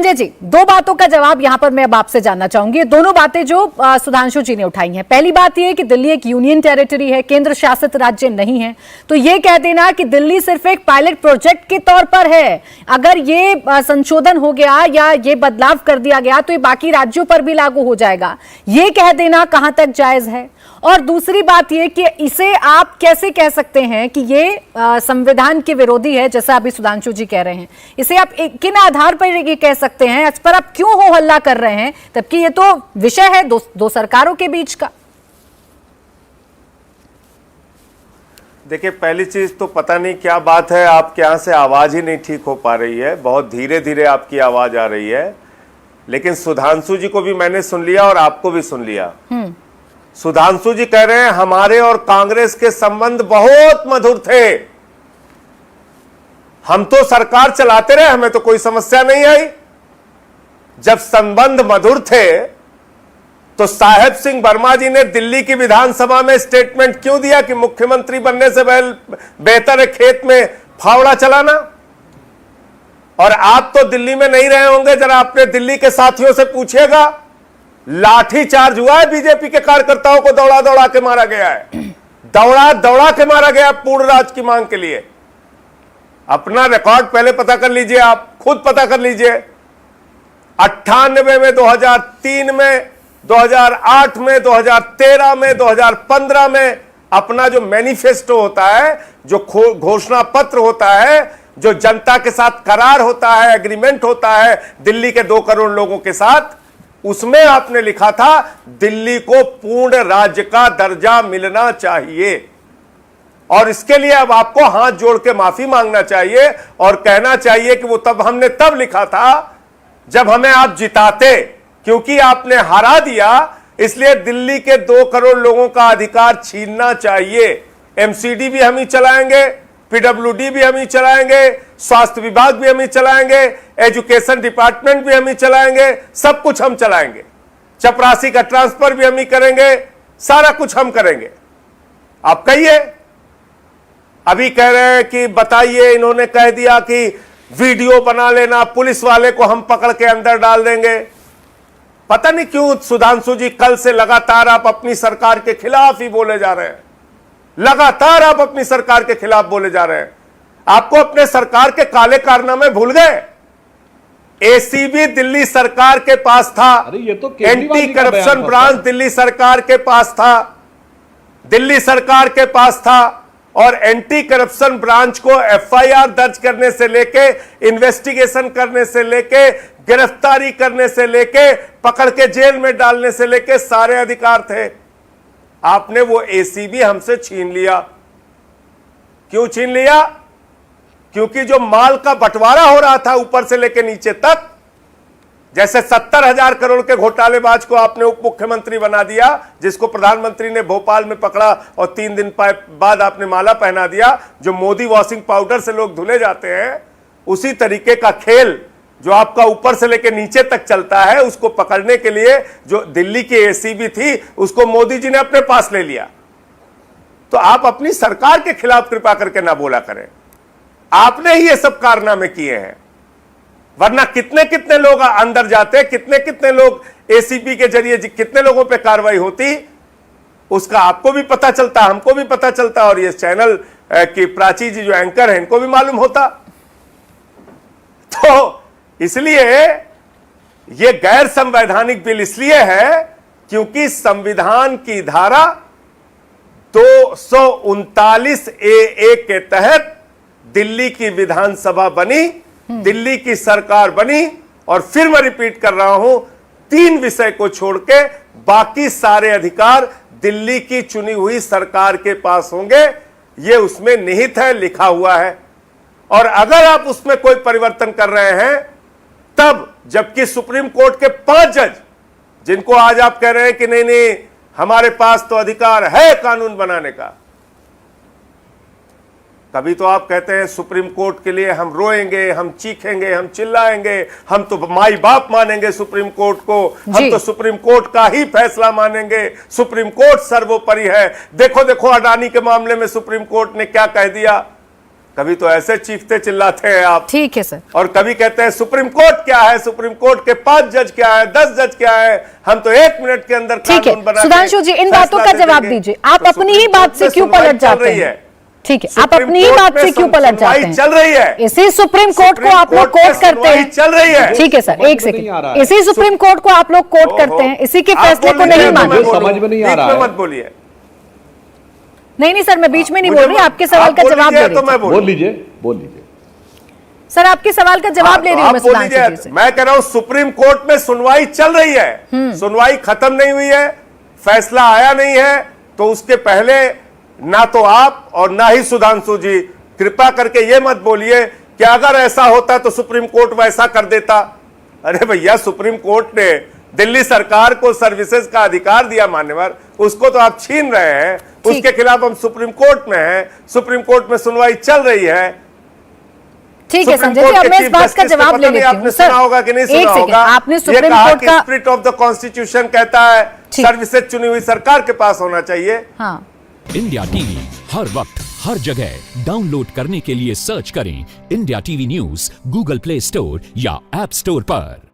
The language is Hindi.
संजय जी, दो बातों का जवाब यहां पर मैं अब आपसे जानना चाहूंगी। दोनों बातें जो सुधांशु जी ने उठाई हैं। पहली बात यह कि दिल्ली एक यूनियन टेरिटरी है, केंद्र शासित राज्य नहीं है, तो ये कह देना कि दिल्ली सिर्फ एक पायलट प्रोजेक्ट के तौर पर है, अगर ये संशोधन हो गया या ये बदलाव कर दिया गया तो ये बाकी राज्यों पर भी लागू हो जाएगा, ये कह देना कहां तक जायज है? और दूसरी बात यह कि इसे आप कैसे कह सकते हैं कि ये संविधान के विरोधी है, जैसा अभी सुधांशु जी कह रहे हैं? इसे आप किन आधार पर ये कह सकते हैं? इस पर आप क्यों हो हल्ला कर रहे हैं, जबकि ये तो विषय है दो सरकारों के बीच का? देखिए, पहली चीज तो पता नहीं क्या बात है, आपके यहां से आवाज ही नहीं ठीक हो पा रही है, बहुत धीरे धीरे आपकी आवाज आ रही है। लेकिन सुधांशु जी को भी मैंने सुन लिया और आपको भी सुन लिया। सुधांशु जी कह रहे हैं हमारे और कांग्रेस के संबंध बहुत मधुर थे, हम तो सरकार चलाते रहे, हमें तो कोई समस्या नहीं आई। जब संबंध मधुर थे तो साहेब सिंह वर्मा जी ने दिल्ली की विधानसभा में स्टेटमेंट क्यों दिया कि मुख्यमंत्री बनने से बेहतर है खेत में फावड़ा चलाना? और आप तो दिल्ली में नहीं रहे होंगे, जरा अपने दिल्ली के साथियों से पूछिएगा, लाठीचार्ज हुआ है, बीजेपी के कार्यकर्ताओं को दौड़ा दौड़ा के मारा गया है, दौड़ा दौड़ा के मारा गया पूर्ण राज की मांग के लिए। अपना रिकॉर्ड पहले पता कर लीजिए, आप खुद पता कर लीजिए। 98 में, 2003 में, 2008 में, 2013 में, 2015 में अपना जो मैनिफेस्टो होता है, जो घोषणा पत्र होता है, जो जनता के साथ करार होता है, एग्रीमेंट होता है दिल्ली के 2 करोड़ लोगों के साथ, उसमें आपने लिखा था दिल्ली को पूर्ण राज्य का दर्जा मिलना चाहिए। और इसके लिए अब आपको हाथ जोड़ के माफी मांगना चाहिए और कहना चाहिए कि वो तब हमने तब लिखा था जब हमें आप जिताते, क्योंकि आपने हरा दिया, इसलिए दिल्ली के 2 करोड़ लोगों का अधिकार छीनना चाहिए। एमसीडी भी हम ही चलाएंगे, पीडब्ल्यूडी भी हम ही चलाएंगे, स्वास्थ्य विभाग भी हम ही चलाएंगे, एजुकेशन डिपार्टमेंट भी हम ही चलाएंगे, सब कुछ हम चलाएंगे, चपरासी का ट्रांसफर भी हम ही करेंगे, सारा कुछ हम करेंगे। आप कहिए, अभी कह रहे हैं कि बताइए, इन्होंने कह दिया कि वीडियो बना लेना, पुलिस वाले को हम पकड़ के अंदर डाल देंगे। पता नहीं क्यों सुधांशु जी कल से लगातार आप अपनी सरकार के खिलाफ ही बोले जा रहे हैं, लगातार आप अपनी सरकार के खिलाफ बोले जा रहे हैं। आपको अपने सरकार के काले कारनामे भूल गए? एसीबी दिल्ली सरकार के पास था, ये तो एंटी करप्शन ब्रांच दिल्ली सरकार के पास था, दिल्ली सरकार के पास था, और एंटी करप्शन ब्रांच को एफआईआर दर्ज करने से लेके, इन्वेस्टिगेशन करने से लेके, गिरफ्तारी करने से लेके, पकड़ के जेल में डालने से लेके सारे अधिकार थे। आपने वो एसीबी हमसे छीन लिया। क्यों छीन लिया? क्योंकि जो माल का बंटवारा हो रहा था ऊपर से लेके नीचे तक, जैसे 70,000 करोड़ के घोटालेबाज को आपने उप मुख्यमंत्री बना दिया, जिसको प्रधानमंत्री ने भोपाल में पकड़ा और 3 दिन बाद आपने माला पहना दिया, जो मोदी वॉशिंग पाउडर से लोग धुले जाते हैं, उसी तरीके का खेल जो आपका ऊपर से लेकर नीचे तक चलता है, उसको पकड़ने के लिए जो दिल्ली की एसीबी थी, उसको मोदी जी ने अपने पास ले लिया। तो आप अपनी सरकार के खिलाफ कृपा करके ना बोला करें, आपने ही ये सब कारनामे किए हैं। वरना कितने कितने लोग अंदर जाते, कितने कितने लोग एसीबी के जरिए कितने लोगों पे कार्रवाई होती, उसका आपको भी पता चलता, हमको भी पता चलता, और ये चैनल की प्राची जी जो एंकर है, इनको भी मालूम होता। तो इसलिए ये गैर संवैधानिक बिल इसलिए है क्योंकि संविधान की धारा 239 ए के तहत दिल्ली की विधानसभा बनी, दिल्ली की सरकार बनी, और फिर मैं रिपीट कर रहा हूं, 3 विषय को छोड़ के बाकी सारे अधिकार दिल्ली की चुनी हुई सरकार के पास होंगे। ये उसमें निहित है, लिखा हुआ है। और अगर आप उसमें कोई परिवर्तन कर रहे हैं तब, जबकि सुप्रीम कोर्ट के 5 जज, जिनको आज आप कह रहे हैं कि नहीं नहीं हमारे पास तो अधिकार है कानून बनाने का, कभी तो आप कहते हैं सुप्रीम कोर्ट के लिए हम रोएंगे, हम चीखेंगे, हम चिल्लाएंगे, हम तो माई बाप मानेंगे सुप्रीम कोर्ट को, हम तो सुप्रीम कोर्ट का ही फैसला मानेंगे, सुप्रीम कोर्ट सर्वोपरि है। देखो देखो अडानी के मामले में सुप्रीम कोर्ट ने क्या कह दिया, कभी तो ऐसे चीखते चिल्लाते हैं आप, ठीक है सर। और कभी कहते हैं सुप्रीम कोर्ट क्या है, सुप्रीम कोर्ट के 5 जज क्या है, 10 जज क्या है, हम तो 1 मिनट के अंदर ठीक है कानून बना के सुधांशु जी, इन बातों फैसला का दे जवाब देंगे। दीजिए। आप तो अपनी ही सुप्रीम बात कोर्ट से में क्यों सुनवाई पलट चल जाते रही हैं? है। ठीक है, आप सुप्रीम अपनी ही कोर्ट बात में से क्यों पलट सुनवाई जाते हैं? चल रही है। इसी सुप्रीम कोर्ट को आप लोग कोर्ट करते हैं, चल रही है। ठीक है सर, एक सेकंड, इसी सुप्रीम कोर्ट को आप लोग कोर्ट करते हैं, इसी के आप फैसले को बोल नहीं लीजिए तो मैं मानते। बोलूं। समझ में नहीं आ रहा बीच में है। मत बोलिए। नहीं सर, मैं बीच में नहीं मुझे बोल रही, मत- आपके सवाल आप का बोल जवाब लीजिए दे तो रही मैं हूँ। बोलूं। बोल लीजिए सर, आपके सवाल का जवाब ले रही हूँ मैं आप बोल सुधांशु जी लीजिए। से। मैं कह रहा हूं सुप्रीम कोर्ट में सुनवाई चल रही है, सुनवाई खत्म नहीं हुई है, फैसला आया नहीं है, तो उसके पहले ना तो आप और ना ही सुधांशु जी कृपा करके ये मत बोलिए कि अगर ऐसा होता तो सुप्रीम कोर्ट वैसा कर देता। अरे भैया, सुप्रीम कोर्ट ने दिल्ली सरकार को सर्विसेज का अधिकार दिया मान्यवर, उसको तो आप छीन रहे हैं। उसके खिलाफ हम सुप्रीम कोर्ट में हैं, सुप्रीम कोर्ट में सुनवाई चल रही है। ठीक है सुप्रीम संजय जी, कोर्ट अब के मैं इस चीफ बात का जस्टिस से जवाब पता ले नहीं लेती हूँ आपने सर। सुना होगा कि नहीं एक सुना सेकंड, होगा। आपने ये सुप्रीम कहा कोर्ट कि का स्पिरिट ऑफ द कॉन्स्टिट्यूशन कहता है ठीक। सर्विसेज चुनी हुई सरकार के पास होना चाहिए। हाँ, इंडिया टीवी हर वक्त हर जगह डाउनलोड करने के लिए सर्च करें India TV news Google play store या ऐप स्टोर पर।